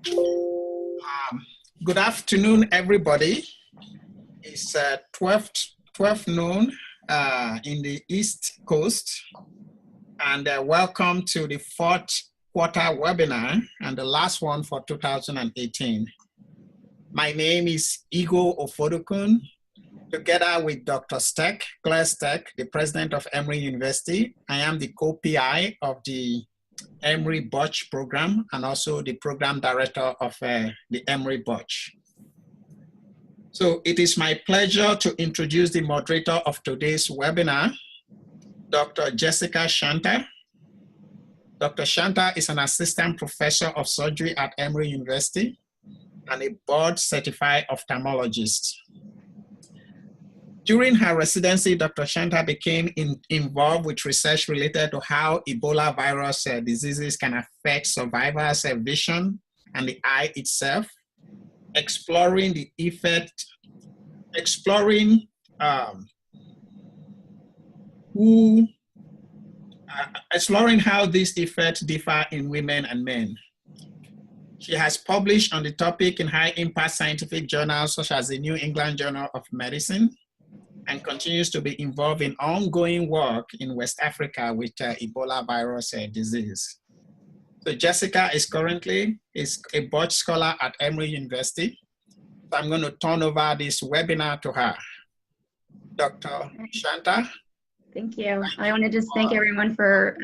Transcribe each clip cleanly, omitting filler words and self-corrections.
Good afternoon, everybody. It's 12 noon in the East Coast, and welcome to the fourth quarter webinar and the last one for 2018. My name is Igo Ofodokun, together with Dr. Claire Steck, the president of Emory University. I am the co-PI of the Emory BIRCWH program and also the program director of the Emory BIRCWH. So it is my pleasure to introduce the moderator of today's webinar, Dr. Jessica Shantha. Dr. Shantha is an assistant professor of surgery at Emory University and a board-certified ophthalmologist. During her residency, Dr. Shantha became involved with research related to how Ebola virus diseases can affect survivors' vision and the eye itself, exploring the effect, exploring how these effects differ in women and men. She has published on the topic in high-impact scientific journals such as the New England Journal of Medicine, and continues to be involved in ongoing work in West Africa with Ebola virus disease. So Jessica is currently a BIRCWH scholar at Emory University. So I'm going to turn over this webinar to her. Dr. Shantha. Thank you. I want to just thank everyone for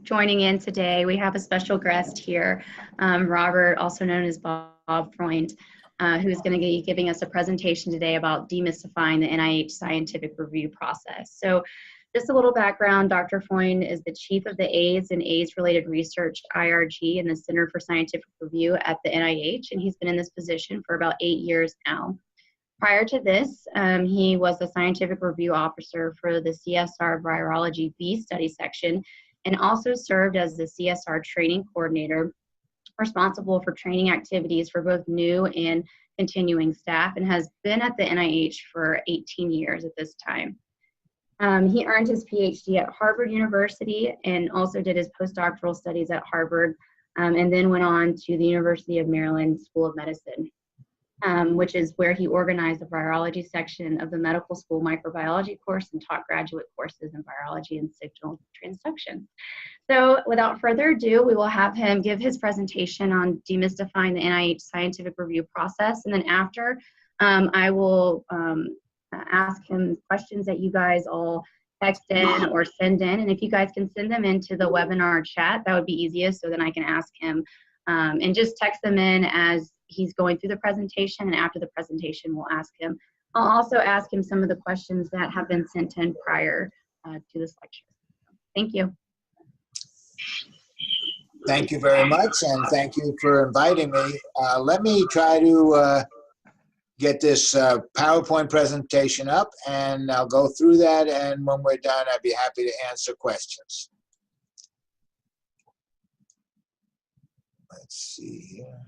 joining in today. We have a special guest here, Robert, also known as Bob Freund, who's going to be giving us a presentation today about demystifying the NIH scientific review process. So just a little background, Dr. Freund is the chief of the AIDS and AIDS-related research, IRG, in the Center for Scientific Review at the NIH, and he's been in this position for about 8 years now. Prior to this, he was the scientific review officer for the CSR Virology B study section, and also served as the CSR training coordinator, responsible for training activities for both new and continuing staff, and has been at the NIH for 18 years at this time. He earned his PhD at Harvard University and also did his postdoctoral studies at Harvard, and then went on to the University of Maryland School of Medicine, which is where he organized the virology section of the medical school microbiology course and taught graduate courses in virology and signal transduction. So without further ado, we will have him give his presentation on demystifying the NIH scientific review process. And then after, I will ask him questions that you guys all text in or send in. And if you guys can send them into the webinar chat, that would be easiest, so then I can ask him and just text them in as he's going through the presentation, and after the presentation, we'll ask him. I'll also ask him some of the questions that have been sent in prior to this lecture. Thank you. Thank you very much, and thank you for inviting me. Let me try to get this PowerPoint presentation up, and I'll go through that, and when we're done, I'd be happy to answer questions. Let's see here.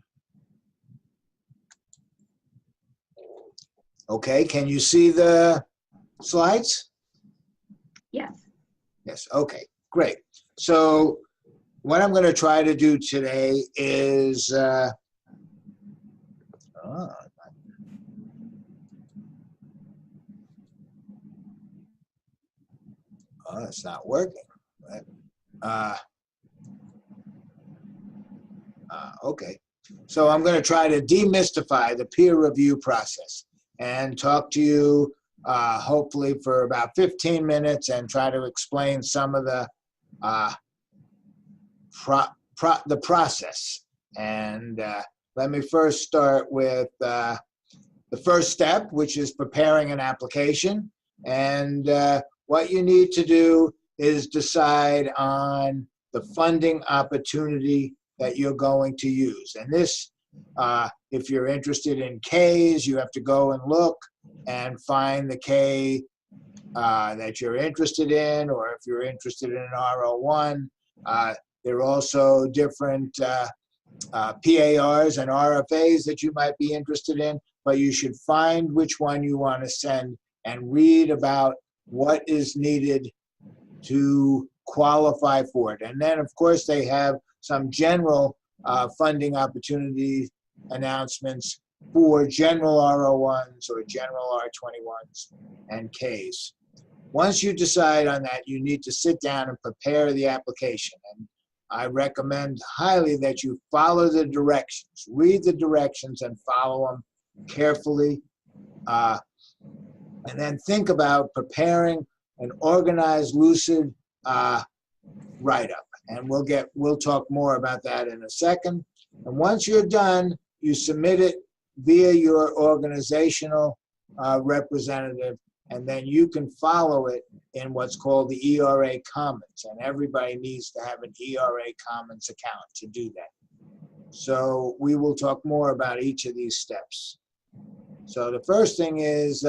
Okay, can you see the slides? Yes. Yes, okay, great. So what I'm going to try to do today is, it's not working. Okay, so I'm going to try to demystify the peer review process and talk to you hopefully for about 15 minutes and try to explain some of the process. And let me first start with the first step, which is preparing an application. And what you need to do is decide on the funding opportunity that you're going to use. And this, if you're interested in Ks, you have to go and look and find the K that you're interested in, or if you're interested in an R01, there are also different PARs and RFAs that you might be interested in, but you should find which one you want to send and read about what is needed to qualify for it. And then, of course, they have some general funding opportunity announcements for general R01s or general R21s and Ks. Once you decide on that, you need to sit down and prepare the application. And I recommend highly that you follow the directions, read the directions and follow them carefully. And then think about preparing an organized, lucid write-up. And we'll talk more about that in a second. And once you're done, you submit it via your organizational representative, and then you can follow it in what's called the ERA Commons. And everybody needs to have an ERA Commons account to do that. So we will talk more about each of these steps. So the first thing is,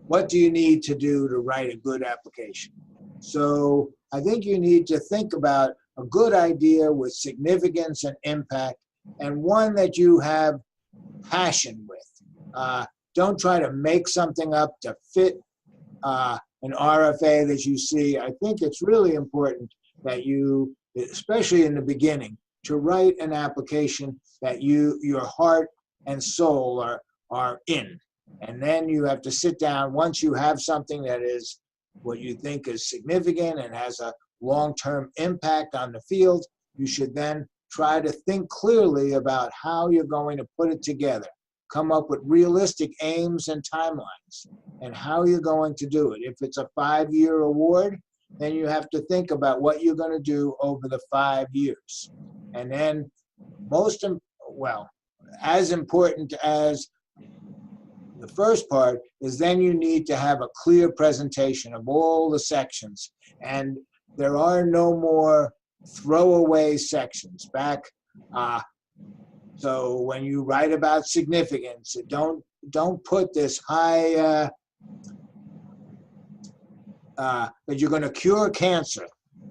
what do you need to do to write a good application? So I think you need to think about a good idea with significance and impact, and one that you have passion with. Don't try to make something up to fit an RFA that you see. I think it's really important that you, especially in the beginning, to write an application that your heart and soul are in. And then you have to sit down, once you have something that is what you think is significant and has a long-term impact on the field, you should then try to think clearly about how you're going to put it together. Come up with realistic aims and timelines and how you're going to do it. If it's a 5-year award, then you have to think about what you're going to do over the 5 years. And then as important as the first part is, then you need to have a clear presentation of all the sections. And there are no more throwaway sections back. So when you write about significance, don't put this high that you're going to cure cancer.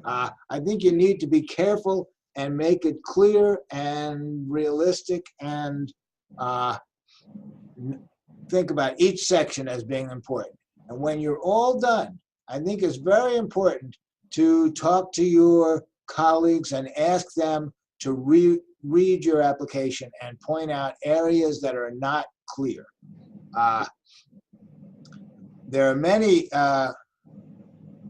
I think you need to be careful and make it clear and realistic, and think about each section as being important. And when you're all done, I think it's very important to talk to your colleagues and ask them to read your application and point out areas that are not clear. There are many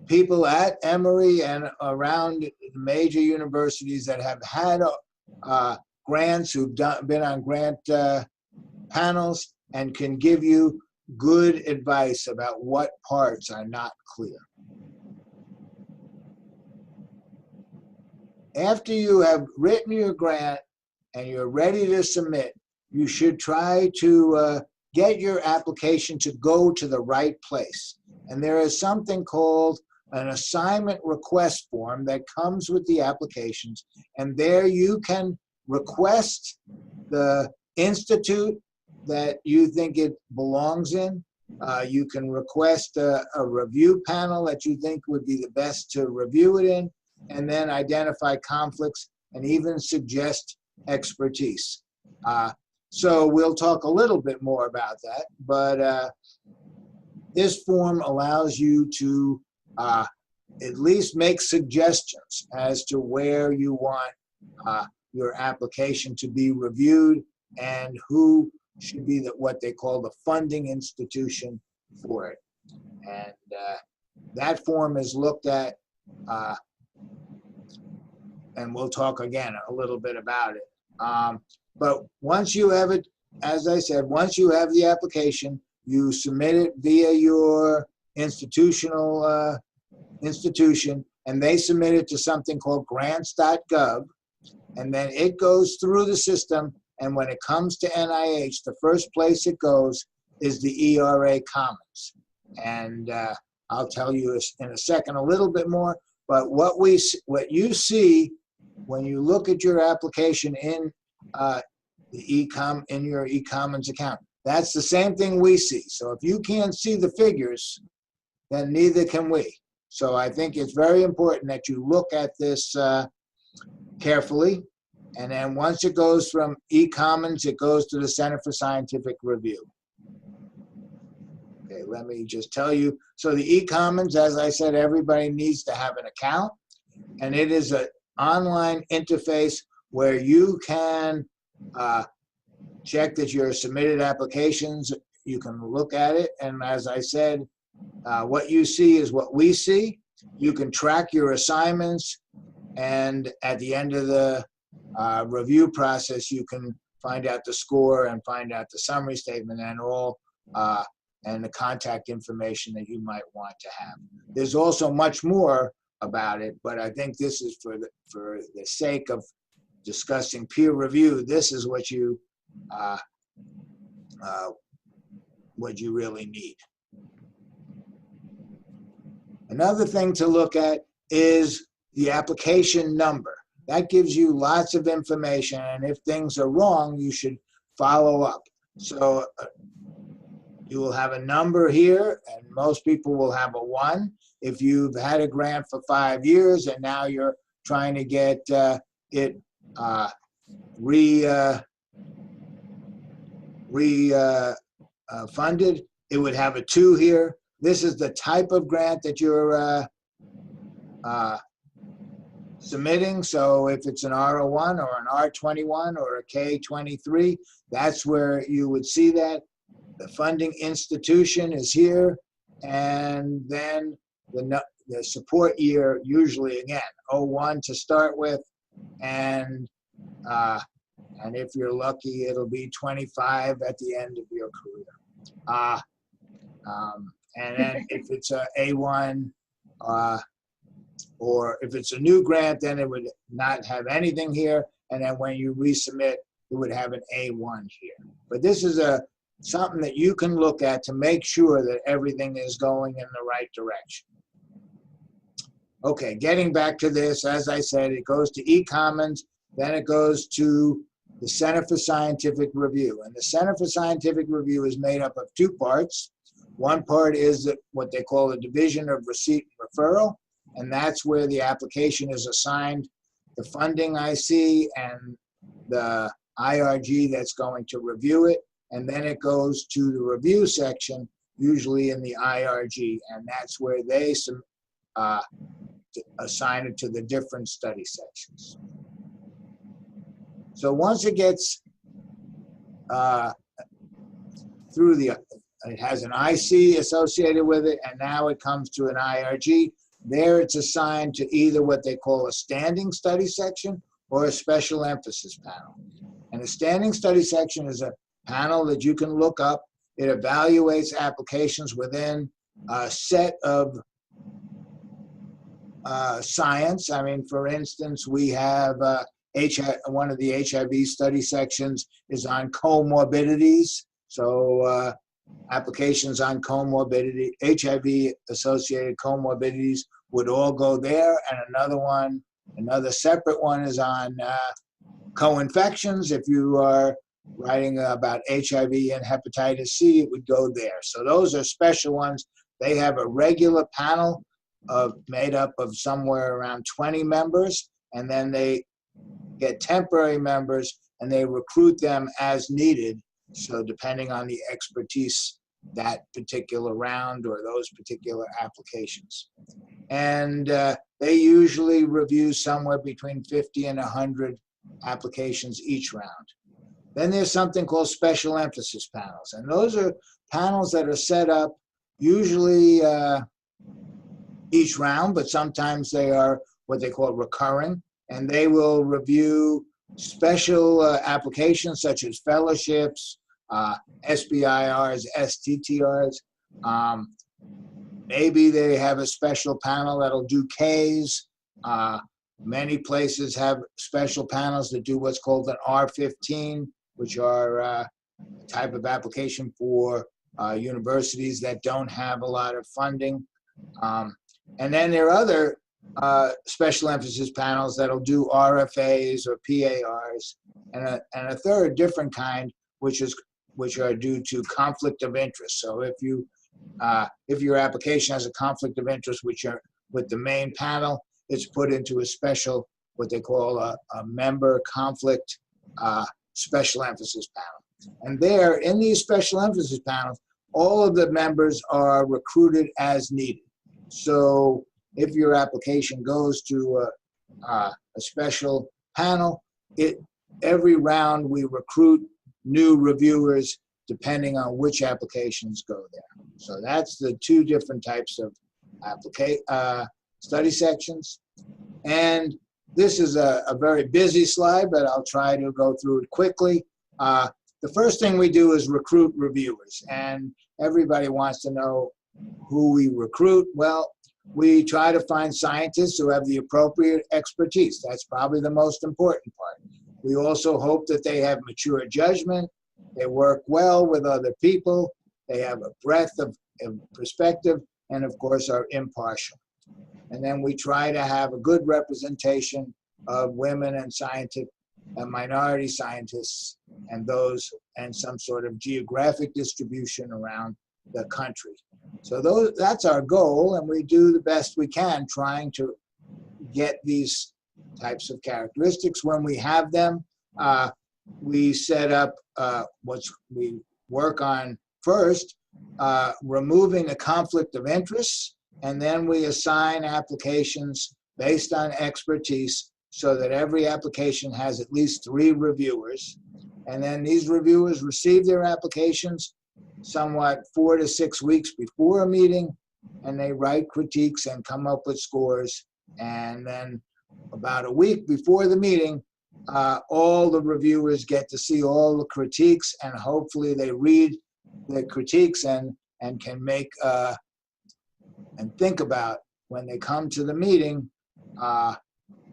people at Emory and around major universities that have had grants, who've been on grant panels, and can give you good advice about what parts are not clear. After you have written your grant and you're ready to submit, you should try to get your application to go to the right place. And there is something called an assignment request form that comes with the applications, and there you can request the institute that you think it belongs in. You can request a review panel that you think would be the best to review it in, and then identify conflicts and even suggest expertise. So we'll talk a little bit more about that, but this form allows you to at least make suggestions as to where you want your application to be reviewed and who should be what they call the funding institution for it. And that form is looked at, and we'll talk again a little bit about it. But once you have it, as I said, once you have the application, you submit it via your institution, and they submit it to something called grants.gov, and then it goes through the system. And when it comes to NIH, the first place it goes is the ERA Commons. And I'll tell you in a second a little bit more, but what you see when you look at your application in your eCommons account, that's the same thing we see. So if you can't see the figures, then neither can we. So I think it's very important that you look at this carefully. And then once it goes from eCommons, it goes to the Center for Scientific Review. Okay, let me just tell you. So the eCommons, as I said, everybody needs to have an account. And it is an online interface where you can check that your submitted applications, you can look at it. And as I said, what you see is what we see. You can track your assignments, and at the end of the review process, you can find out the score and find out the summary statement and all and the contact information that you might want to have. There's also much more about it, but I think this is for the sake of discussing peer review. This is what you really need. Another thing to look at is the application number. That gives you lots of information, and if things are wrong, you should follow up. So you will have a number here, and most people will have a 1. If you've had a grant for 5 years and now you're trying to get it funded, it would have a 2 here. This is the type of grant that you're submitting. So if it's an R01 or an R21 or a K23, that's where you would see that. The funding institution is here, and then the support year, usually again, 01 to start with, and if you're lucky, it'll be 25 at the end of your career. And then if it's a A1, or if it's a new grant, then it would not have anything here. And then when you resubmit, it would have an A1 here. But this is something that you can look at to make sure that everything is going in the right direction. Okay, getting back to this, as I said, it goes to eCommons, then it goes to the Center for Scientific Review. And the Center for Scientific Review is made up of 2 parts. One part is what they call the Division of Receipt and Referral, and that's where the application is assigned the funding IC and the IRG that's going to review it. And then it goes to the review section, usually in the IRG, and that's where they assign it to the different study sections. So once it gets through it has an IC associated with it, and now it comes to an IRG. There it's assigned to either what they call a standing study section or a special emphasis panel. And a standing study section is a panel that you can look up. It evaluates applications within a set of science. I mean, for instance, we have one of the HIV study sections is on comorbidities. So applications on comorbidity, HIV-associated comorbidities would all go there. And another separate one is on co-infections. If you are writing about HIV and hepatitis C, it would go there. So those are special ones. They have a regular panel made up of somewhere around 20 members, and then they get temporary members and they recruit them as needed. So depending on the expertise that particular round or those particular applications. And they usually review somewhere between 50 and 100 applications each round. Then there's something called special emphasis panels. And those are panels that are set up usually each round, but sometimes they are what they call recurring. And they will review special applications such as fellowships, SBIRs, STTRs. Maybe they have a special panel that'll do Ks. Many places have special panels that do what's called an R15, which are a type of application for universities that don't have a lot of funding. And then there are other special emphasis panels that'll do RFAs or PARs, and a third different kind, which are due to conflict of interest. So if your application has a conflict of interest with the main panel, it's put into a special, what they call a member conflict special emphasis panel. And there, in these special emphasis panels, all of the members are recruited as needed. So if your application goes to a special panel, every round we recruit new reviewers depending on which applications go there. So that's the two different types of study sections. And this is a very busy slide, but I'll try to go through it quickly. The first thing we do is recruit reviewers, and everybody wants to know who we recruit. Well, we try to find scientists who have the appropriate expertise. That's probably the most important part. We also hope that they have mature judgment, they work well with other people, they have a breadth of perspective, and of course are impartial. And then we try to have a good representation of women and scientific and minority scientists and those and some sort of geographic distribution around the country. So that's our goal, and we do the best we can trying to get these types of characteristics. When we have them, we set up what we work on first, removing a conflict of interest, and then we assign applications based on expertise so that every application has at least 3 reviewers. And then these reviewers receive their applications somewhat 4 to 6 weeks before a meeting, and they write critiques and come up with scores. And then about a week before the meeting, all the reviewers get to see all the critiques, and hopefully they read the critiques and can make and think about when they come to the meeting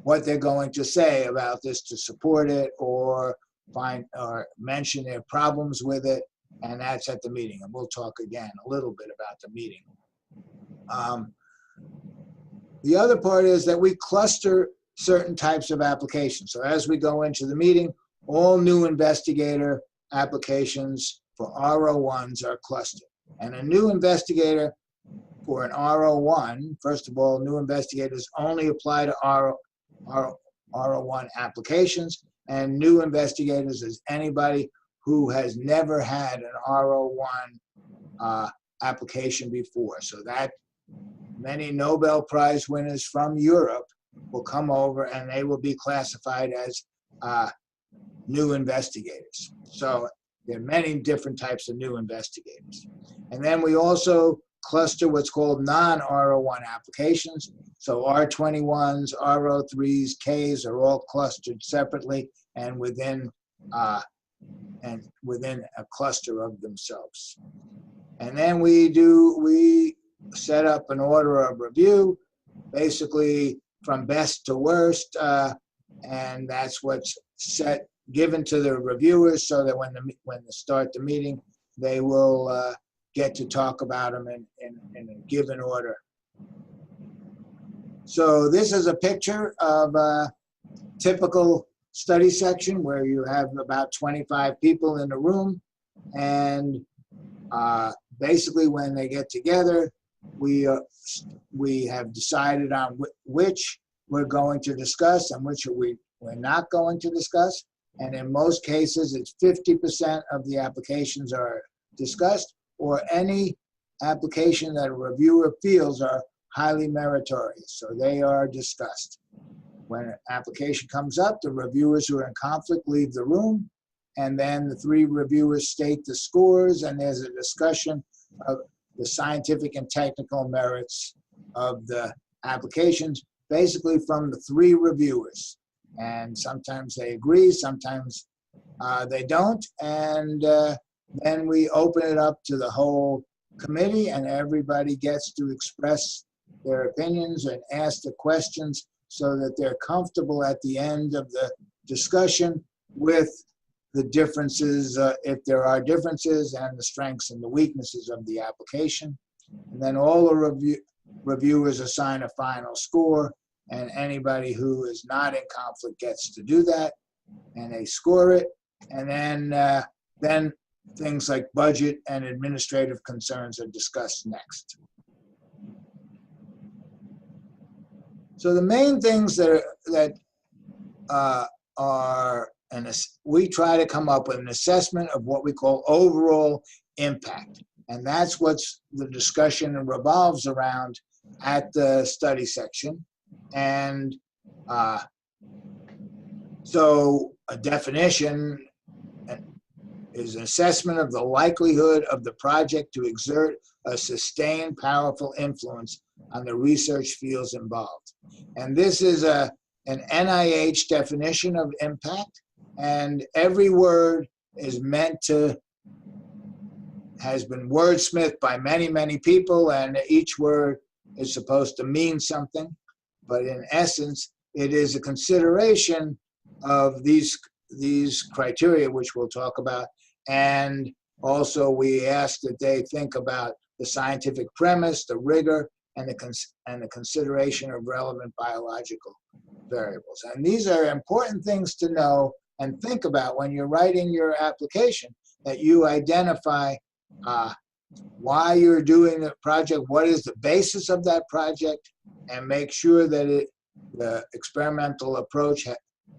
what they're going to say about this to support it or find or mention their problems with it, and that's at the meeting. And we'll talk again a little bit about the meeting. The other part is that we cluster certain types of applications. So as we go into the meeting, all new investigator applications for R01s are clustered. And a new investigator for an R01, first of all, new investigators only apply to R01 applications, and new investigators is anybody who has never had an R01 application before. So that many Nobel Prize winners from Europe will come over and they will be classified as new investigators. So there are many different types of new investigators. And then we also cluster what's called non-R01 applications. So R21s, R03s, Ks are all clustered separately and within a cluster of themselves. And then we set up an order of review, basically from best to worst, and that's what's given to the reviewers so that when they start the meeting, they will get to talk about them in a given order. So this is a picture of a typical study section where you have about 25 people in the room, and basically when they get together, we have decided on which we're going to discuss and which we're not going to discuss. And in most cases, it's 50% of the applications are discussed, or any application that a reviewer feels are highly meritorious. So they are discussed. When an application comes up, the reviewers who are in conflict leave the room, and then the 3 reviewers state the scores, and there's a discussion of the scientific and technical merits of the applications, basically from the 3 reviewers. And sometimes they agree, sometimes they don't, and then we open it up to the whole committee, and everybody gets to express their opinions and ask the questions so that they're comfortable at the end of the discussion with the differences, if there are differences, and the strengths and the weaknesses of the application. And then all the reviewers assign a final score, and anybody who is not in conflict gets to do that, and they score it. And then things like budget and administrative concerns are discussed next. So the main things that are, and we try to come up with an assessment of what we call overall impact. And that's what the discussion revolves around at the study section. And So a definition is an assessment of the likelihood of the project to exert a sustained, powerful influence on the research fields involved. And this is an NIH definition of impact, and every word is meant to, has been wordsmithed by many, many people, and each word is supposed to mean something. But in essence, it is a consideration of these criteria, which we'll talk about. And also we ask that they think about the scientific premise, the rigor, and the consideration of relevant biological variables. And these are important things to know and think about when you're writing your application, that you identify why you're doing the project, what is the basis of that project, and make sure that the experimental approach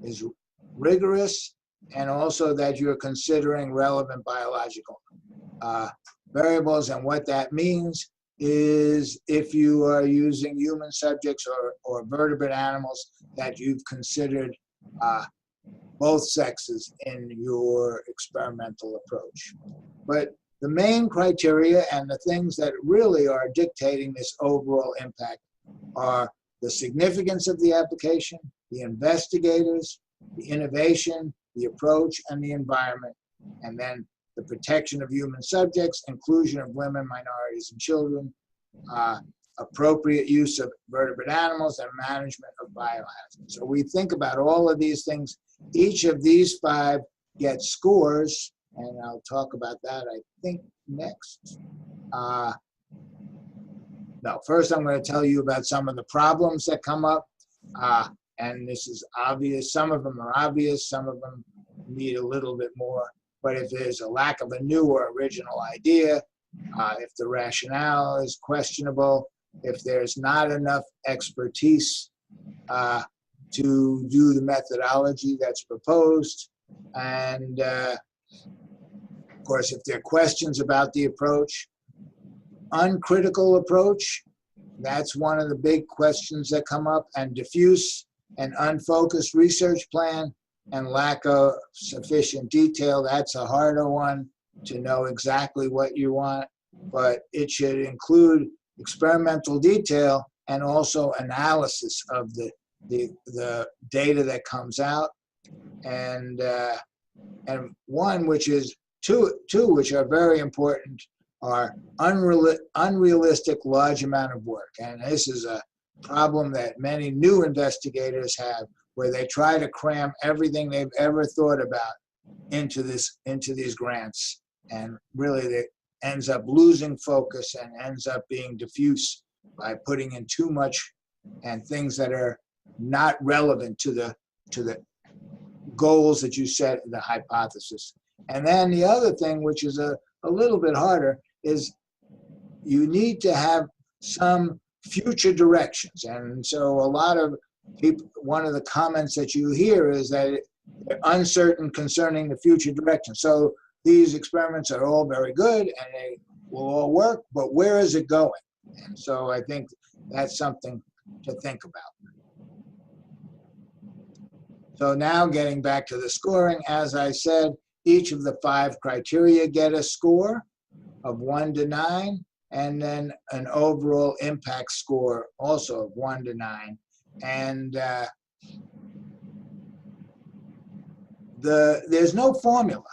is rigorous, and also that you're considering relevant biological variables. And what that means is if you are using human subjects or vertebrate animals, that you've considered both sexes in your experimental approach. But the main criteria and the things that really are dictating this overall impact are the significance of the application, the investigators, the innovation, the approach, and the environment, and then the protection of human subjects, inclusion of women, minorities, and children, appropriate use of vertebrate animals, and management of biohazards. So we think about all of these things. Each of these 5 get scores, and I'll talk about that, I think, next. No, first I'm going to tell you about some of the problems that come up. And this is obvious. Some of them are obvious. Some of them need a little bit more. But if there's a lack of a new or original idea, if the rationale is questionable, if there's not enough expertise to do the methodology that's proposed, and of course, if there are questions about the approach, uncritical approach, that's one of the big questions that come up, and diffuse and unfocused research plan, and lack of sufficient detail, that's a harder one to know exactly what you want, but it should include experimental detail and also analysis of the data that comes out, and one which is two which are very important are unrealistic large amount of work. And this is a problem that many new investigators have, where they try to cram everything they've ever thought about into these grants, and really it ends up losing focus and ends up being diffuse by putting in too much and things that are not relevant to the goals that you set in the hypothesis. And then the other thing, which is a little bit harder, is you need to have some future directions. And so a lot of people, one of the comments that you hear is that they're uncertain concerning the future direction. So these experiments are all very good and they will all work, but where is it going? And so I think that's something to think about. So now getting back to the scoring, as I said, each of the 5 criteria get a score of 1 to 9, and then an overall impact score also of 1 to 9. And there's no formula.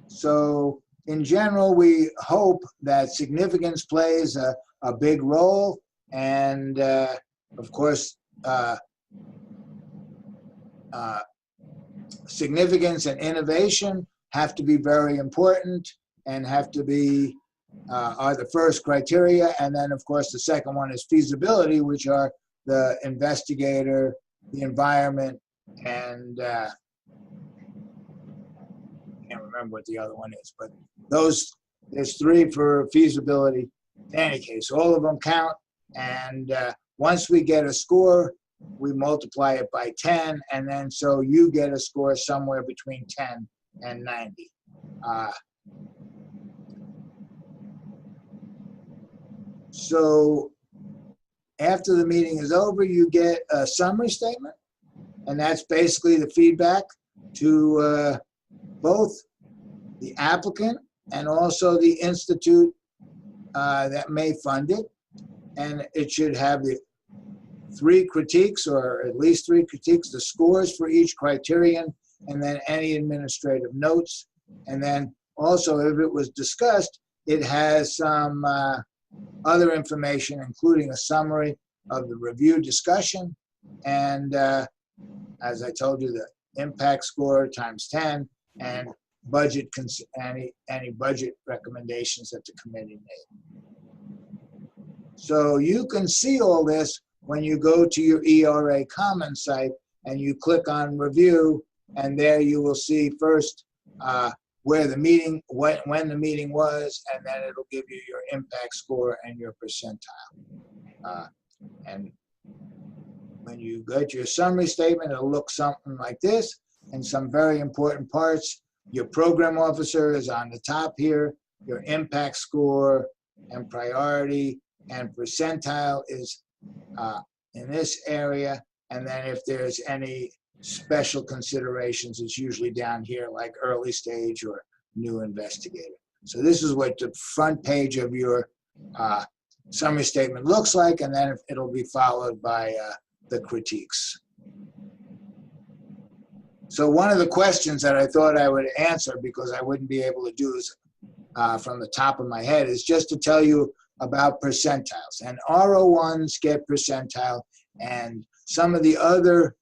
So in general, we hope that significance plays a big role, and of course, significance and innovation have to be very important and have to be are the first criteria. And then of course the second one is feasibility, which are the investigator, the environment, and I can't remember what the other one is, but there's 3 for feasibility. In any case, all of them count, and once we get a score, we multiply it by 10, and then so you get a score somewhere between 10 and 90. So after the meeting is over, you get a summary statement, And that's basically the feedback to both the applicant and also the institute that may fund it. And it should have the 3 critiques, or at least 3 critiques, the scores for each criterion, and then any administrative notes. And then also, if it was discussed, it has some other information, including a summary of the review discussion, and as I told you, the impact score times 10, and budget any budget recommendations that the committee made. So you can see all this when you go to your ERA Commons site and you click on review, and there you will see first where the meeting, when the meeting was, and then it'll give you your impact score and your percentile. And when you get your summary statement, it'll look something like this. And some very important parts, your program officer is on the top here, your impact score and priority and percentile is in this area. And then if there's any special considerations, it's usually down here, like early stage or new investigator. So this is what the front page of your summary statement looks like, and then it'll be followed by the critiques. So one of the questions that I thought I would answer, because I wouldn't be able to do this from the top of my head, is just to tell you about percentiles. And RO1s get percentile, and some of the other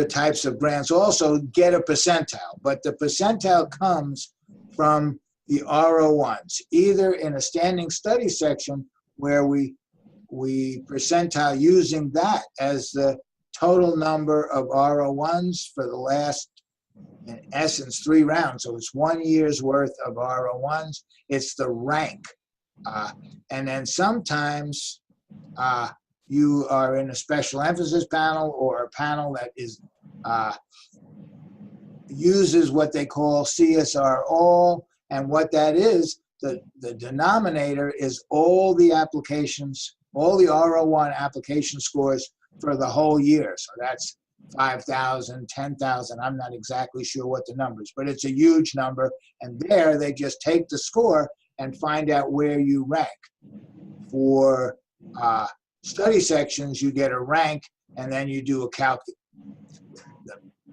types of grants also get a percentile, but the percentile comes from the RO1s, either in a standing study section where we percentile using that as the total number of RO1s for the last, in essence, 3 rounds. So it's 1 year's worth of RO1s. It's the rank. And then sometimes you are in a special emphasis panel or a panel that is uses what they call CSR all, and what that is, the denominator is all the applications, all the RO1 application scores for the whole year. So that's 5,000, 10,000, I'm not exactly sure what the number is, but it's a huge number. And there they just take the score and find out where you rank. For study sections, you get a rank, and then you do a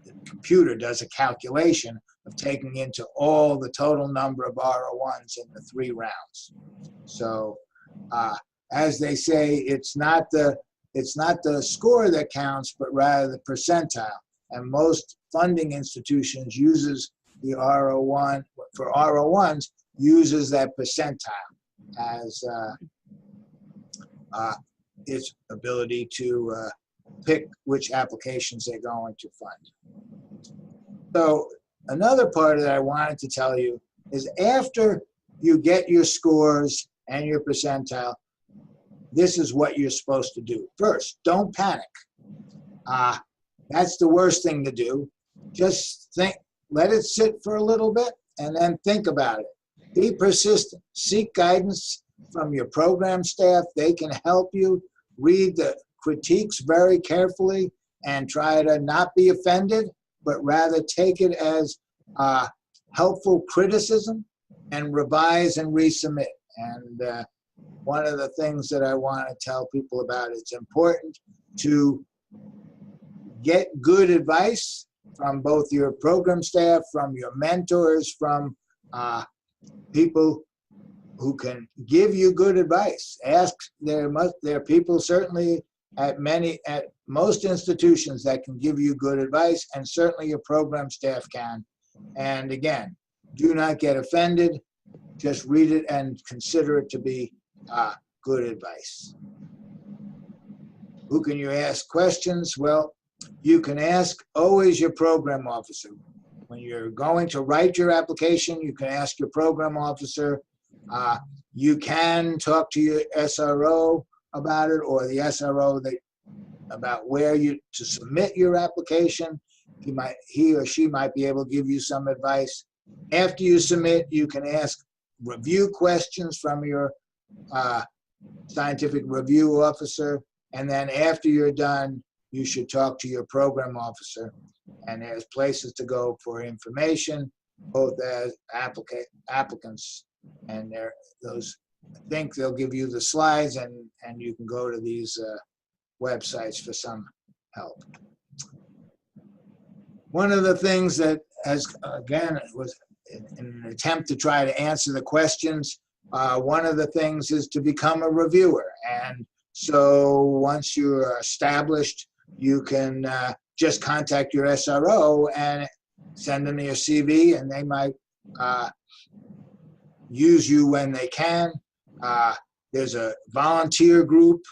the computer does a calculation of taking into all the total number of RO1s in the 3 rounds. So as they say, it's not the score that counts, but rather the percentile. And most funding institutions uses the RO1, for RO1s, uses that percentile as its ability to pick which applications they're going to fund. So another part that I wanted to tell you is, after you get your scores and your percentile, this is what you're supposed to do. First, don't panic. That's the worst thing to do. Just think, let it sit for a little bit, and then think about it. Be persistent. Seek guidance from your program staff. They can help you. Read the critiques very carefully and try to not be offended, but rather take it as helpful criticism and revise and resubmit. And one of the things that I want to tell people about, it's important to get good advice from both your program staff, from your mentors, from people who can give you good advice. Ask, there are people certainly at most institutions that can give you good advice, and certainly your program staff can. And again, do not get offended. Just read it and consider it to be good advice. Who can you ask questions? Well, you can ask always your program officer. When you're going to write your application, you can ask your program officer. You can talk to your SRO about it, or the SRO about where to submit your application. He or she might be able to give you some advice. After you submit, you can ask review questions from your scientific review officer, And then after you're done, you should talk to your program officer. And there's places to go for information, both as applicants and those. I think they'll give you the slides, and you can go to these websites for some help. One of the things that has, again, was in an attempt to try to answer the questions, one of the things is to become a reviewer. And so once you're established, you can just contact your SRO and send them your CV, and they might use you when they can. There's a volunteer group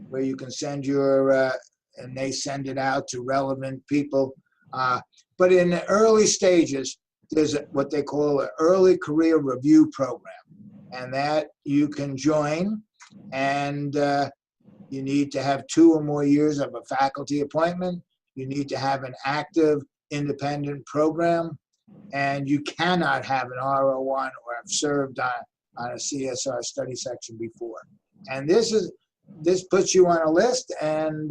where you can send your, and they send it out to relevant people. But in the early stages, there's what they call an early career review program, and that you can join, and you need to have 2 or more years of a faculty appointment. You need to have an active independent program, and you cannot have an R01 or have served on a CSR study section before. And this puts you on a list, and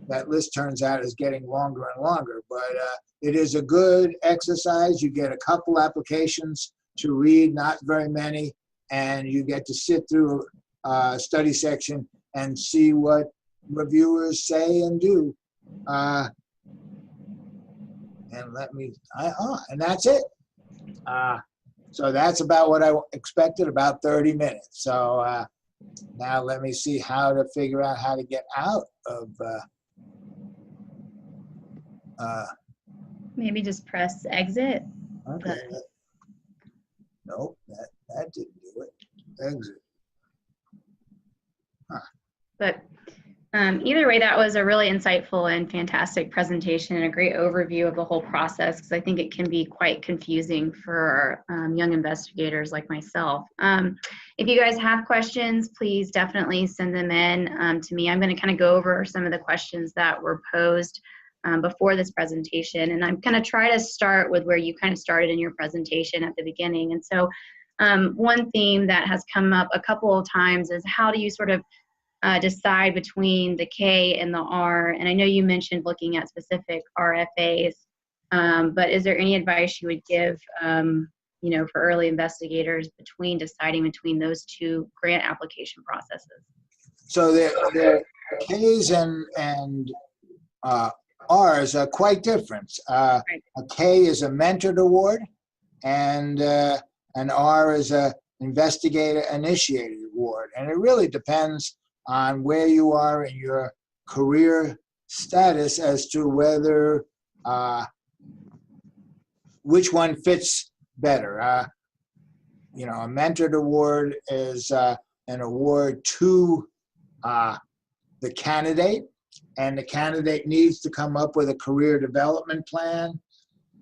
that list turns out is getting longer and longer. But it is a good exercise. You get a couple applications to read, not very many, and you get to sit through a study section and see what reviewers say and do. And and that's it. So that's about what I expected, about 30 minutes. So now let me see how to figure out how to get out of. Maybe just press exit. Okay. Nope, that didn't do it. Exit. But either way, that was a really insightful and fantastic presentation and a great overview of the whole process, because I think it can be quite confusing for young investigators like myself. If you guys have questions, please definitely send them in to me. I'm going to kind of go over some of the questions that were posed before this presentation, and I'm going to try to start with where you kind of started in your presentation at the beginning. And so one theme that has come up a couple of times is, how do you sort of decide between the K and the R? And I know you mentioned looking at specific RFAs, but is there any advice you would give, you know, for early investigators between deciding between those 2 grant application processes? So the Ks and R's are quite different. Right. A K is a mentored award, and an R is a investigator-initiated award. And it really depends on where you are in your career status as to whether which one fits better. You know, a mentored award is an award to the candidate, and the candidate needs to come up with a career development plan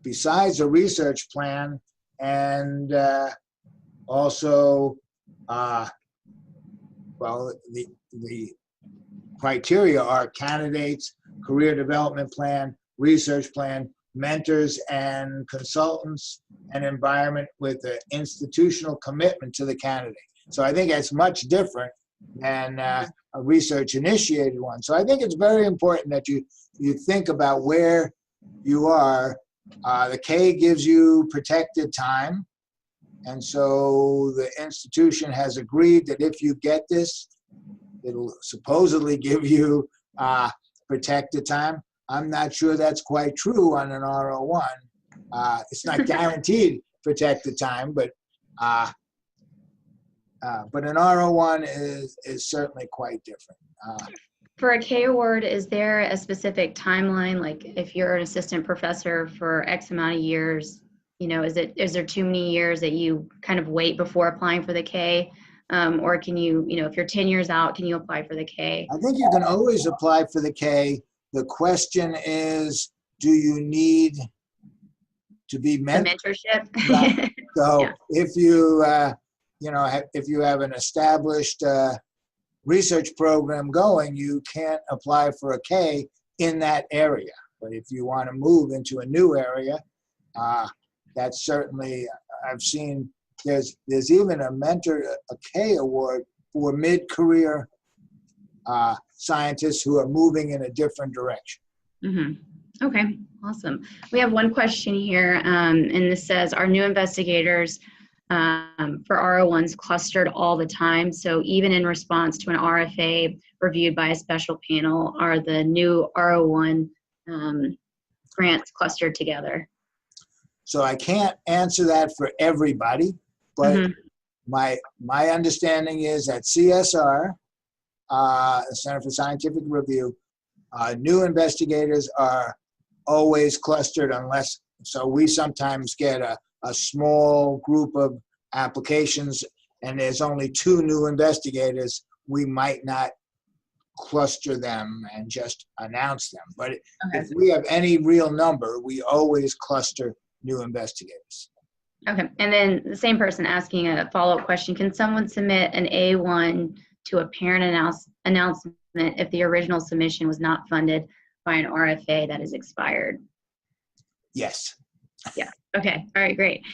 besides a research plan, and also, well, the criteria are candidates, career development plan, research plan, mentors and consultants, and environment with an institutional commitment to the candidate. So I think that's much different than a research-initiated one. So I think it's very important that you think about where you are. The K gives you protected time, and so the institution has agreed that if you get this, it'll supposedly give you protected time. I'm not sure that's quite true on an R01. It's not guaranteed protected time, but an R01 is certainly quite different. For a K award, is there a specific timeline? Like if you're an assistant professor for X amount of years, you know, is there too many years that you kind of wait before applying for the K? Or can you, you know, if you're 10 years out, can you apply for the K? I think you can always apply for the K. The question is, do you need to be mentored? Mentorship. Right. So yeah. If you, you know, if you have an established research program going, you can't apply for a K in that area. But if you want to move into a new area, that's certainly, I've seen there's even a K award for mid-career scientists who are moving in a different direction. Okay, awesome. We have one question here, and this says, are new investigators for R01s clustered all the time? So even in response to an RFA reviewed by a special panel, are the new R01 grants clustered together? So I can't answer that for everybody, but my understanding is that CSR, the Center for Scientific Review, new investigators are always clustered unless, so we sometimes get a small group of applications and there's only 2 new investigators, we might not cluster them and just announce them. But if we have any real number, we always cluster new investigators. Okay, and then the same person asking a follow-up question, can someone submit an A1 to a parent announcement if the original submission was not funded by an RFA that is expired? Yes. Yeah, okay, all right, great.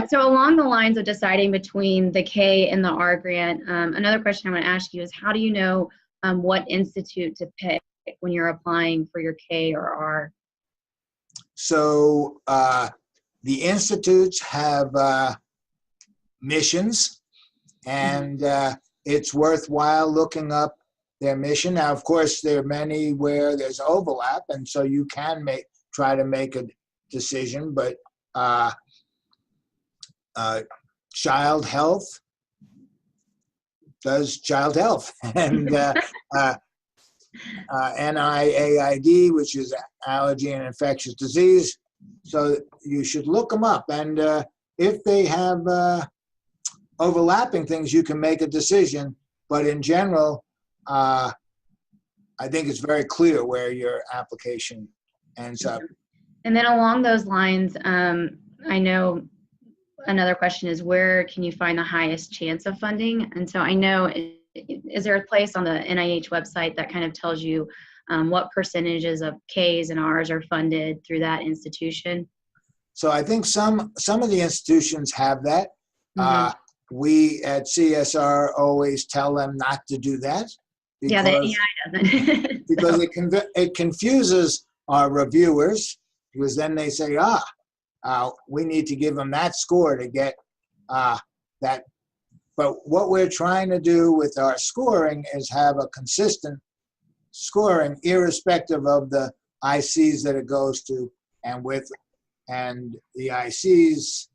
So along the lines of deciding between the K and the R grant, another question I want to ask you is, how do you know what institute to pick when you're applying for your K or R? So the institutes have missions, and it's worthwhile looking up their mission. Now, of course, there are many where there's overlap, and so you can try to make a decision, but child health does child health, and NIAID, which is allergy and infectious disease. So you should look them up, and if they have overlapping things, you can make a decision. But in general, I think it's very clear where your application ends up. And then along those lines, I know another question is, where can you find the highest chance of funding? And so I know, is there a place on the NIH website that kind of tells you what percentages of Ks and Rs are funded through that institution? So I think some of the institutions have that. We at CSR always tell them not to do that. Because, yeah, the AI doesn't. Because it confuses our reviewers, because then they say, we need to give them that score to get that. But what we're trying to do with our scoring is have a consistent scoring, irrespective of the ICs that it goes to, and the ICs,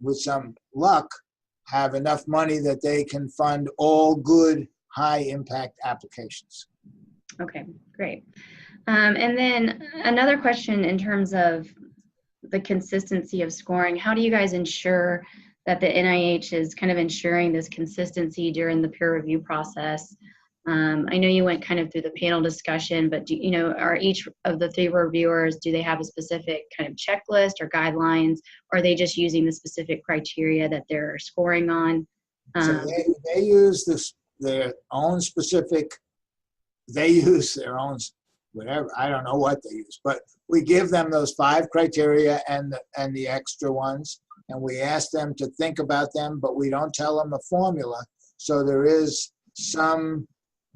with some luck, have enough money that they can fund all good, high-impact applications. Okay, great. And then another question in terms of the consistency of scoring, how do you guys ensure that the NIH is kind of ensuring this consistency during the peer review process? I know you went kind of through the panel discussion, but are each of the 3 reviewers, do they have a specific kind of checklist or guidelines, or are they just using the specific criteria that they're scoring on? So they use their own specific, whatever, I don't know what they use, but we give them those 5 criteria and the extra ones, and we ask them to think about them, but we don't tell them a formula. So there is some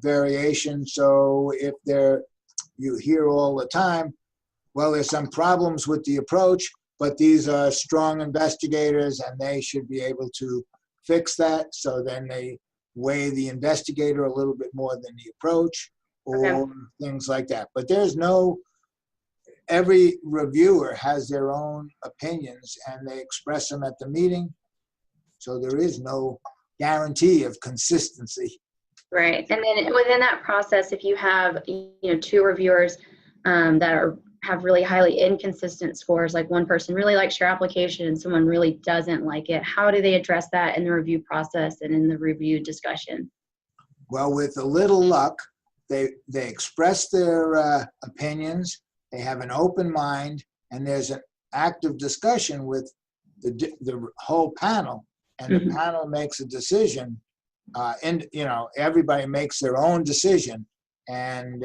variation. So if you hear all the time, well, there's some problems with the approach, but these are strong investigators and they should be able to fix that. So then they weigh the investigator a little bit more than the approach, or things like that. But every reviewer has their own opinions and they express them at the meeting. So there is no guarantee of consistency. Right, and then within that process, if you have 2 reviewers that have really highly inconsistent scores, like one person really likes your application and someone really doesn't like it, how do they address that in the review process and in the review discussion? Well, with a little luck, they express their opinions, they have an open mind, and there's an active discussion with the whole panel, and the panel makes a decision. Everybody makes their own decision, and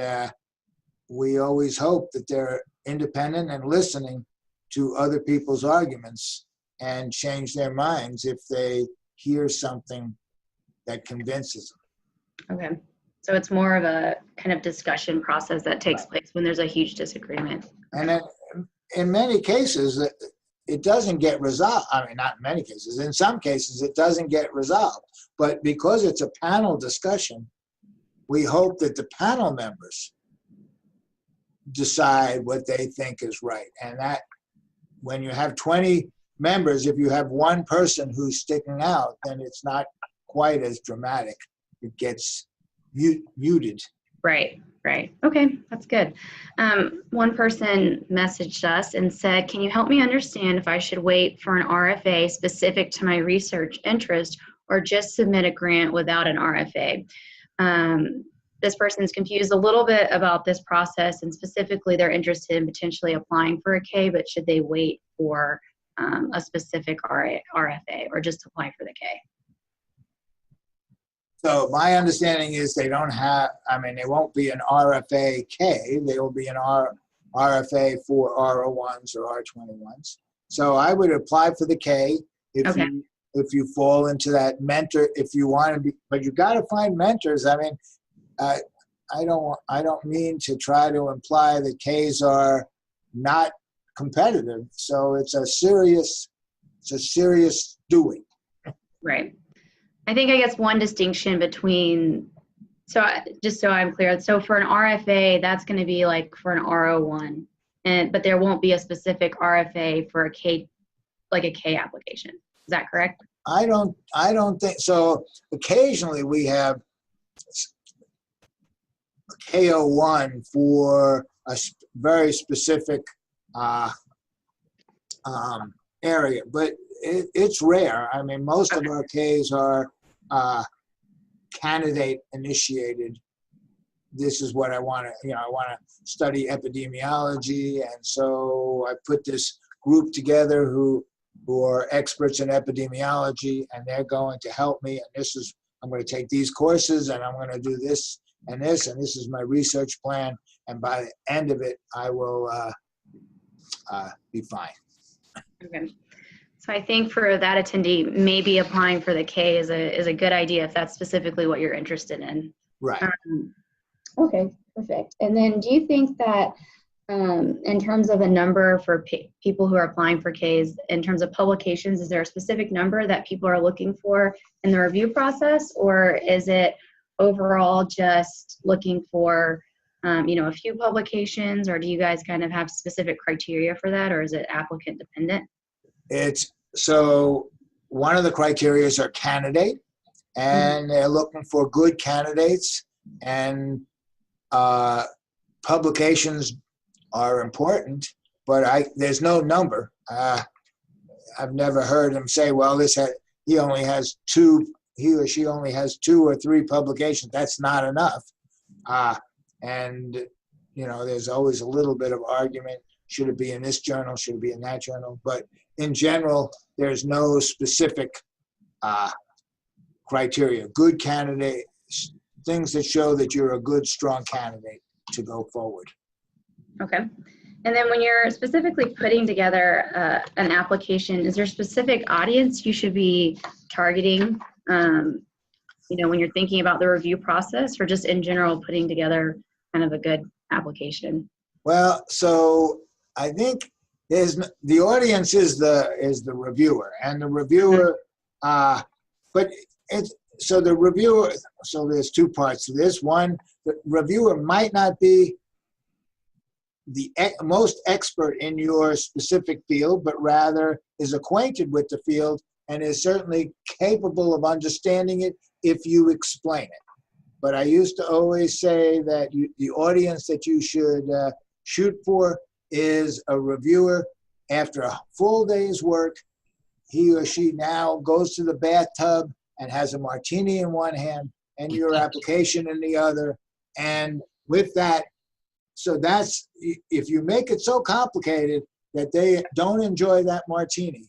we always hope that they're independent and listening to other people's arguments and change their minds if they hear something that convinces them. Okay, So it's more of a kind of discussion process that takes place when there's a huge disagreement. And in many cases, it doesn't get resolved. I mean, not in many cases. In some cases, it doesn't get resolved. But because it's a panel discussion, we hope that the panel members decide what they think is right. And that when you have 20 members, if you have one person who's sticking out, then it's not quite as dramatic. It gets muted. Right. Okay, that's good. One person messaged us and said, can you help me understand if I should wait for an RFA specific to my research interest or just submit a grant without an RFA? This person's confused a little bit about this process, and specifically they're interested in potentially applying for a K, but should they wait for a specific RFA or just apply for the K? So my understanding is they don't have, I mean, it won't be an RFA K, they will be an RFA for R01s or R21s. So I would apply for the K if you fall into that mentor, if you want to be, but you got to find mentors. I mean, I don't mean to try to imply that Ks are not competitive. So it's a serious doing. Right. I guess one distinction between, just so I'm clear, so for an RFA, that's going to be like for an R01, but there won't be a specific RFA for a K, like a K application. Is that correct? I don't think so. Occasionally we have a K01 for a very specific area, but it's rare. I mean, most of our Ks are candidate initiated. This is what I want to, I want to study epidemiology, and so I put this group together who are experts in epidemiology, and they're going to help me. And I'm going to take these courses, and I'm going to do this, and this is my research plan. And by the end of it, I will be fine. Okay. So I think for that attendee, maybe applying for the K is a good idea if that's specifically what you're interested in. Right. Okay, perfect. And then do you think that in terms of a number for people who are applying for Ks, in terms of publications, is there a specific number that people are looking for in the review process, or is it overall just looking for a few publications, or do you guys kind of have specific criteria for that, or is it applicant dependent? So one of the criteria are candidate, and they're looking for good candidates, and publications are important, but there's no number. I've never heard him say, well, he or she only has 2 or 3 publications. That's not enough. And there's always a little bit of argument. Should it be in this journal? Should it be in that journal? But in general, there's no specific criteria. Good candidate, things that show that you're a good, strong candidate to go forward. Okay. And then when you're specifically putting together an application, is there a specific audience you should be targeting, when you're thinking about the review process, or just in general putting together kind of a good application? Well, so I think the audience is the reviewer, and the reviewer, so there's 2 parts to this. One, the reviewer might not be the most expert in your specific field, but rather is acquainted with the field and is certainly capable of understanding it if you explain it. But I used to always say that the audience that you should shoot for is a reviewer. After a full day's work, he or she now goes to the bathtub and has a martini in one hand and your application in the other. And with that, so that's, if you make it so complicated that they don't enjoy that martini,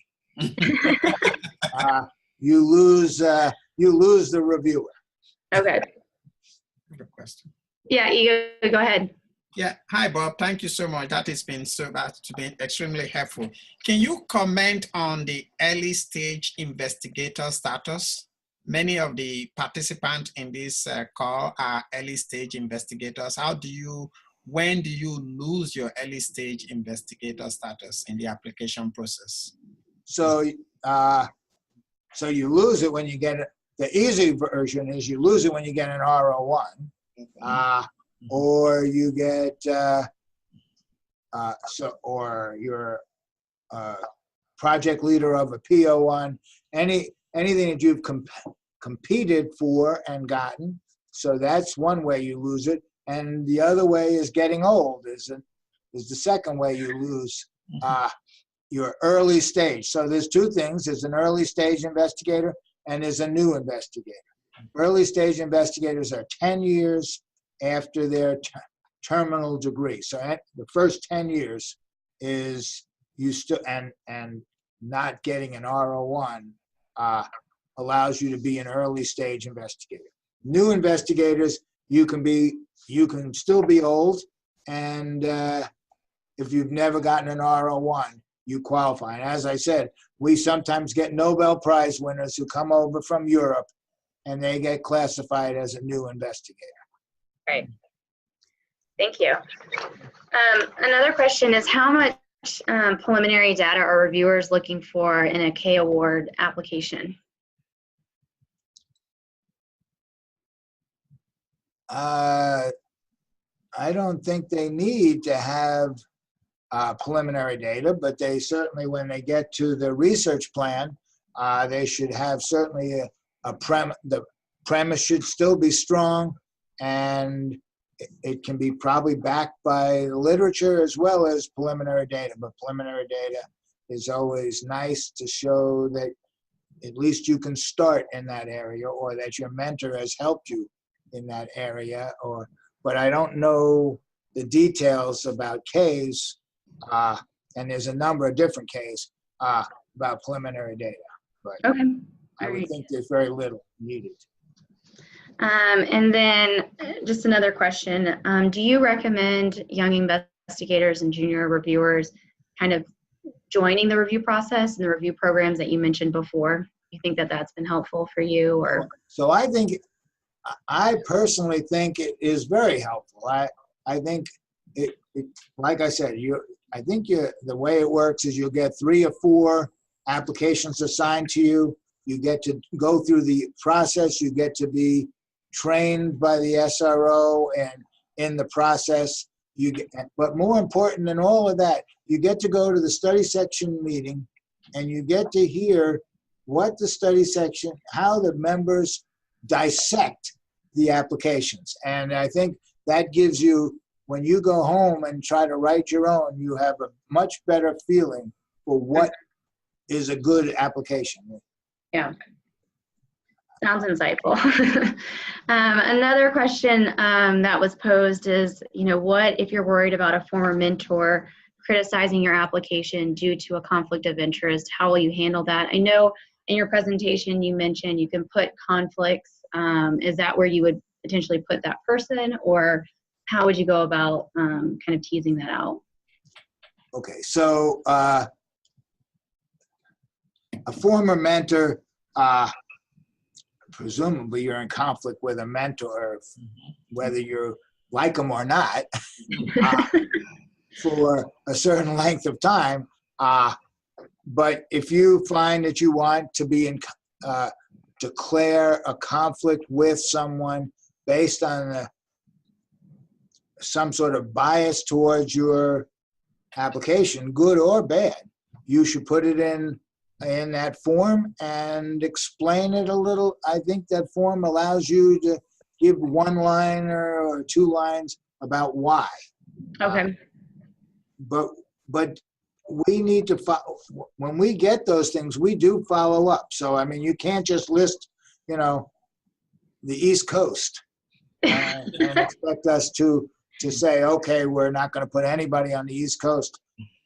you lose the reviewer. Okay. Good question. Yeah, go ahead. Yeah. Hi, Bob. Thank you so much. That's been extremely helpful. Can you comment on the early stage investigator status? many of the participants in this call are early stage investigators. When do you lose your early stage investigator status in the application process? So, you lose it when you get it. The easy version is you lose it when you get an R01, or you get, or you're project leader of a PO1, anything that you've competed for and gotten. So that's one way you lose it. And the other way is getting old is the second way you lose your early stage. So there's two things. There's an early stage investigator and there's a new investigator. Early stage investigators are 10 years after their terminal degree. So the first 10 years is you still, and not getting an R01 allows you to be an early stage investigator. New investigators, you can still be old, and if you've never gotten an R01, you qualify. And as I said, we sometimes get Nobel Prize winners who come over from Europe, and they get classified as a new investigator. Right. Thank you. Another question is, how much preliminary data are reviewers looking for in a K award application? I don't think they need to have preliminary data, but they certainly, when they get to the research plan, they should have certainly the premise should still be strong, and it can be probably backed by literature as well as preliminary data. But preliminary data is always nice to show that at least you can start in that area, or that your mentor has helped you in that area. But I don't know the details about Ks, and there's a number of different Ks about preliminary data. But okay. I would think there's very little needed. And then just another question. Do you recommend young investigators and junior reviewers kind of joining the review process and the review programs that you mentioned before? You think that that's been helpful for you? Or So I personally think it is very helpful. I think it like I said, the way it works is you'll get 3 or 4 applications assigned to you. You get to go through the process. You get to be trained by the SRO, and in the process, but more important than all of that, you get to go to the study section meeting, and you get to hear what the study section, how the members dissect the applications. And I think that gives you, when you go home and try to write your own, you have a much better feeling for what is a good application. yeah. Sounds insightful. Another question that was posed is, what if you're worried about a former mentor criticizing your application due to a conflict of interest? How will you handle that? I know in your presentation you mentioned you can put conflicts. Is that where you would potentially put that person, or how would you go about kind of teasing that out? Okay, so a former mentor, presumably you're in conflict with a mentor, whether you like them or not, for a certain length of time. But if you find that you want to be declare a conflict with someone based on some sort of bias towards your application, good or bad, you should put it in that form and explain it a little. I think that form allows you to give 1 line or 2 lines about why. Okay. But we need to when we get those things, we do follow up. So I mean, you can't just list, the East Coast and expect us to say, okay, we're not going to put anybody on the East Coast.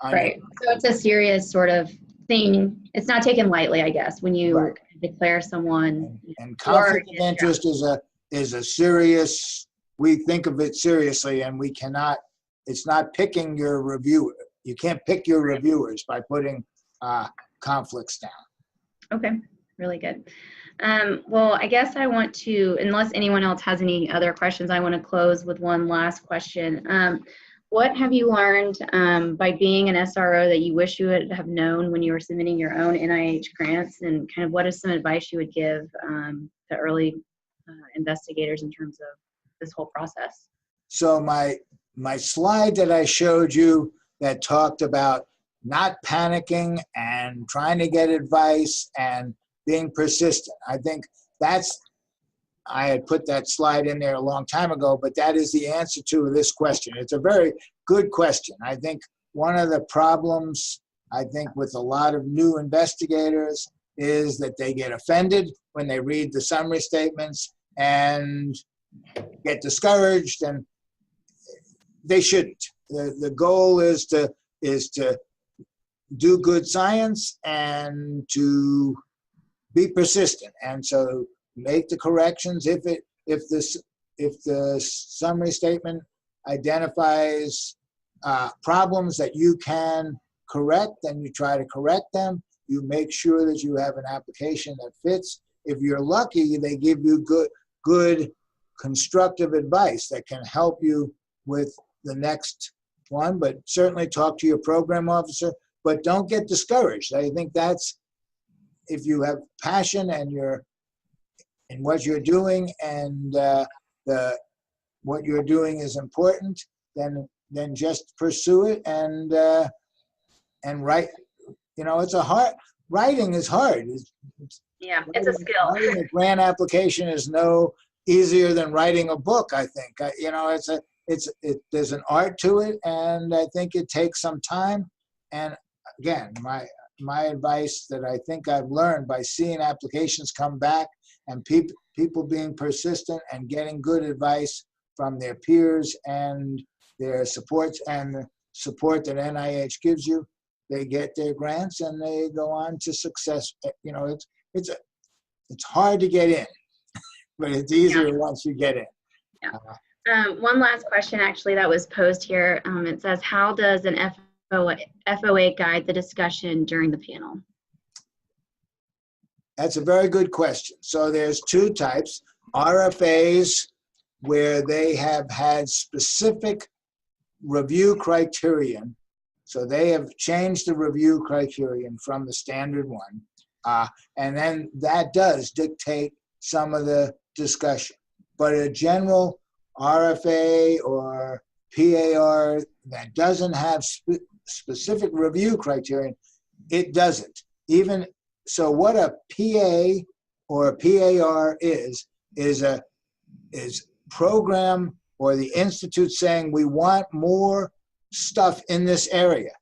Right. So it's a serious sort of thing. It's not taken lightly, I guess, when you declare someone. And conflict of interest is a serious. We think of it seriously, and we cannot. It's not picking your reviewer. You can't pick your reviewers by putting conflicts down. Okay. Really good. Well, I guess I want to, unless anyone else has any other questions, I want to close with one last question. What have you learned by being an SRO that you wish you would have known when you were submitting your own NIH grants, and kind of what is some advice you would give to early investigators in terms of this whole process? So my slide that I showed you that talked about not panicking and trying to get advice and being persistent. I think I had put that slide in there a long time ago, but that is the answer to this question. It's a very good question. I think one of the problems, with a lot of new investigators is that they get offended when they read the summary statements and get discouraged, and they shouldn't. The goal is to do good science and to be persistent, and so make the corrections. If the summary statement identifies problems that you can correct, then you try to correct them. You make sure that you have an application that fits. If you're lucky, they give you good constructive advice that can help you with the next one, but certainly talk to your program officer, but don't get discouraged. I think that's, if you have passion and you're in what you're doing, and what you're doing is important, then just pursue it and write. Writing is hard. Yeah, it's a skill. Writing a grant application is no easier than writing a book, I think. There's an art to it, and I think it takes some time. And again, my advice that I think I've learned by seeing applications come back and people being persistent and getting good advice from their peers and their supports and the support that NIH gives you, they get their grants and they go on to success. It's hard to get in, but it's easier once you get in. Yeah. One last question actually that was posed here. It says, how does an FOA guide the discussion during the panel? That's a very good question. So there's two types: RFAs, where they have had specific review criterion. So they have changed the review criterion from the standard one. And then that does dictate some of the discussion. But a general RFA or PAR that doesn't have specific review criterion, it doesn't. Even so, what a PA or a PAR is program or the institute saying we want more stuff in this area.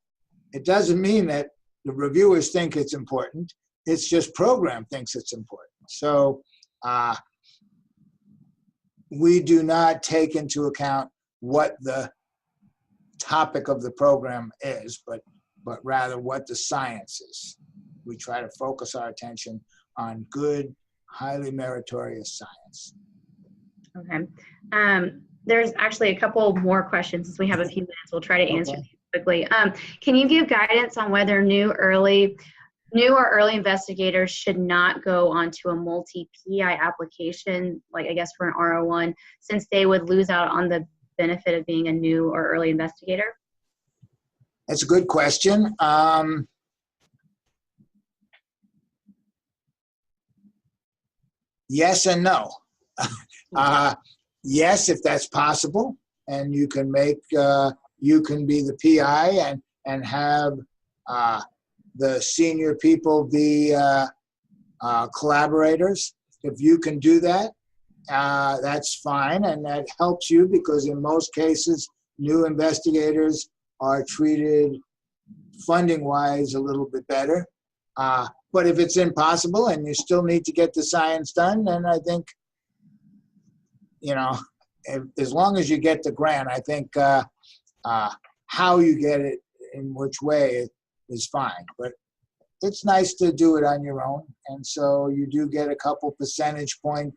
It doesn't mean that the reviewers think it's important. It's just program thinks it's important. So we do not take into account what the topic of the program is, but rather what the science is. We try to focus our attention on good, highly meritorious science. Okay. There's actually a couple more questions. Since we have a few minutes, we'll try to answer these quickly. Can you give guidance on whether new or early investigators should not go onto a multi-PI application, like I guess for an R01, since they would lose out on the benefit of being a new or early investigator? That's a good question. Yes and no. Yes, if that's possible, and you can make you can be the PI and have the senior people be collaborators. If you can do that, that's fine, and that helps you because in most cases, new investigators are treated funding-wise a little bit better. But if it's impossible and you still need to get the science done, then I think, as long as you get the grant, I think how you get it, in which way, is fine. But it's nice to do it on your own, and so you do get a couple percentage point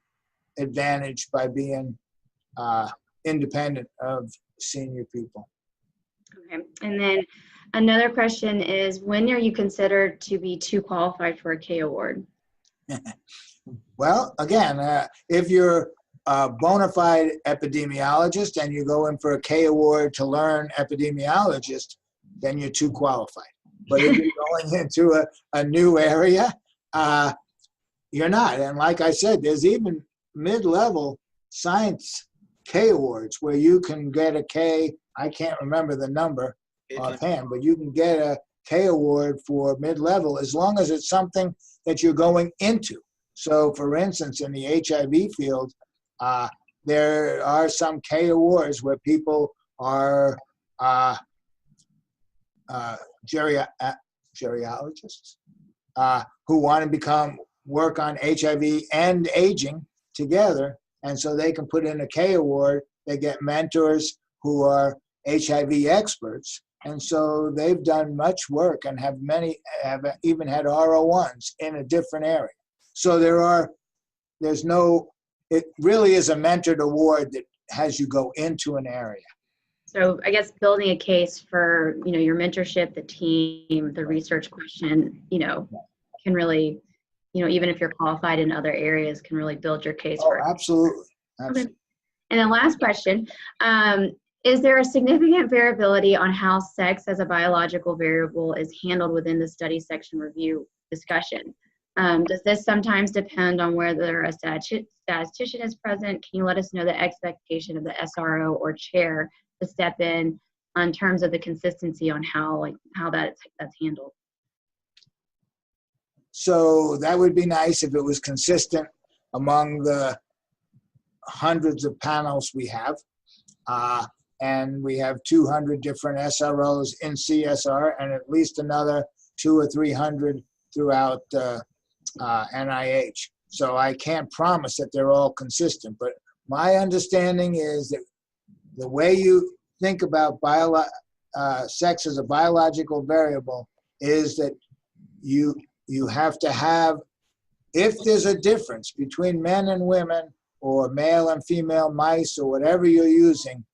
advantage by being independent of senior people. Okay, and then another question is, when are you considered to be too qualified for a K award? Well, again, if you're a bona fide epidemiologist and you go in for a K award to learn epidemiologist, then you're too qualified. But if you're going into a new area, you're not. And like I said, there's even mid-level science K awards where you can get a K. I can't remember the number offhand, but you can get a K award for mid-level as long as it's something that you're going into. So for instance, in the HIV field, there are some K awards where people are geriatrists who want to work on HIV and aging together. And so they can put in a K award. They get mentors who are HIV experts. And so they've done much work and have even had RO1s in a different area. So it really is a mentored award that has you go into an area. So I guess building a case for, your mentorship, the team, the research question, can really, even if you're qualified in other areas, can really build your case. Oh, absolutely. Okay. And then last question, is there a significant variability on how sex as a biological variable is handled within the study section review discussion? Does this sometimes depend on whether a statistician is present? Can you let us know the expectation of the SRO or chair to step in terms of the consistency on how that's handled? So that would be nice if it was consistent among the hundreds of panels we have. And we have 200 different SROs in CSR and at least another 200 or 300 throughout NIH. So I can't promise that they're all consistent, but my understanding is that the way you think about sex as a biological variable is that you have to have, if there's a difference between men and women or male and female mice or whatever you're using,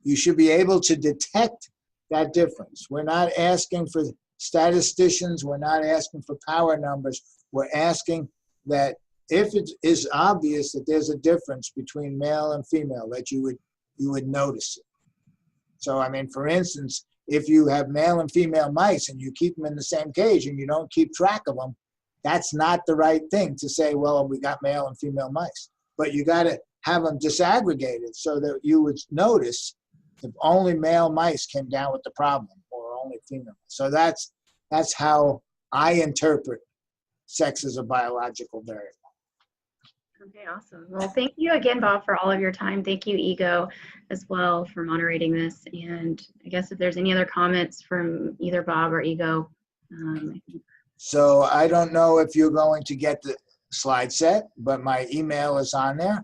you should be able to detect that difference. We're not asking for statisticians. We're not asking for power numbers. We're asking that if it is obvious that there's a difference between male and female, that you would notice it. So, I mean, for instance, if you have male and female mice and you keep them in the same cage and you don't keep track of them, that's not the right thing to say, well, we got male and female mice. But you got to have them disaggregated so that you would notice if only male mice came down with the problem or only female. So that's how I interpret sex as a biological variable. Okay, awesome. Well, thank you again, Bob, for all of your time. Thank you, Ego, as well, for moderating this. And I guess if there's any other comments from either Bob or Ego. So I don't know if you're going to get the slide set, but my email is on there.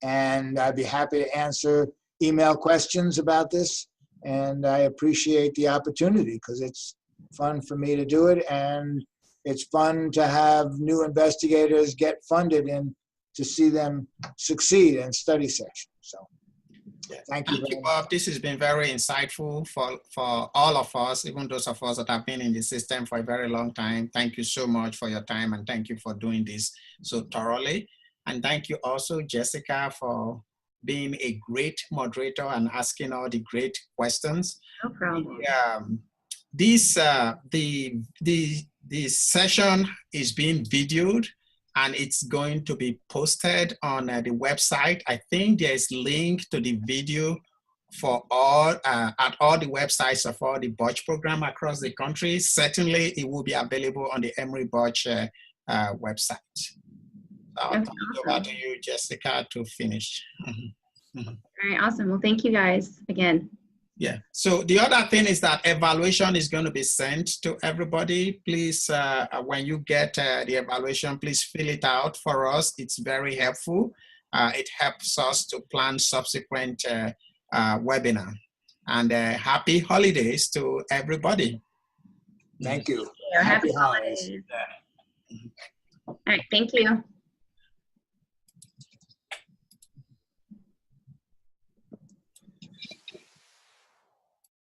And I'd be happy to answer email questions about this. And I appreciate the opportunity because it's fun for me to do it. And it's fun to have new investigators get funded and to see them succeed in study section. So thank you very much. Bob. This has been very insightful for all of us, even those of us that have been in the system for a very long time. Thank you so much for your time and thank you for doing this so thoroughly. And thank you also, Jessica, for being a great moderator and asking all the great questions. No problem. This session is being videoed and it's going to be posted on the website. I think there's a link to the video for all at all the websites of all the BIRCWH program across the country. Certainly, it will be available on the Emory BIRCWH website. I'll turn it over to you, Jessica, to finish. All right, awesome. Well, thank you guys again. Yeah. So the other thing is that evaluation is going to be sent to everybody. Please, when you get the evaluation, please fill it out for us. It's very helpful. It helps us to plan subsequent webinar. And happy holidays to everybody. Thank you. Happy holidays. All right, thank you.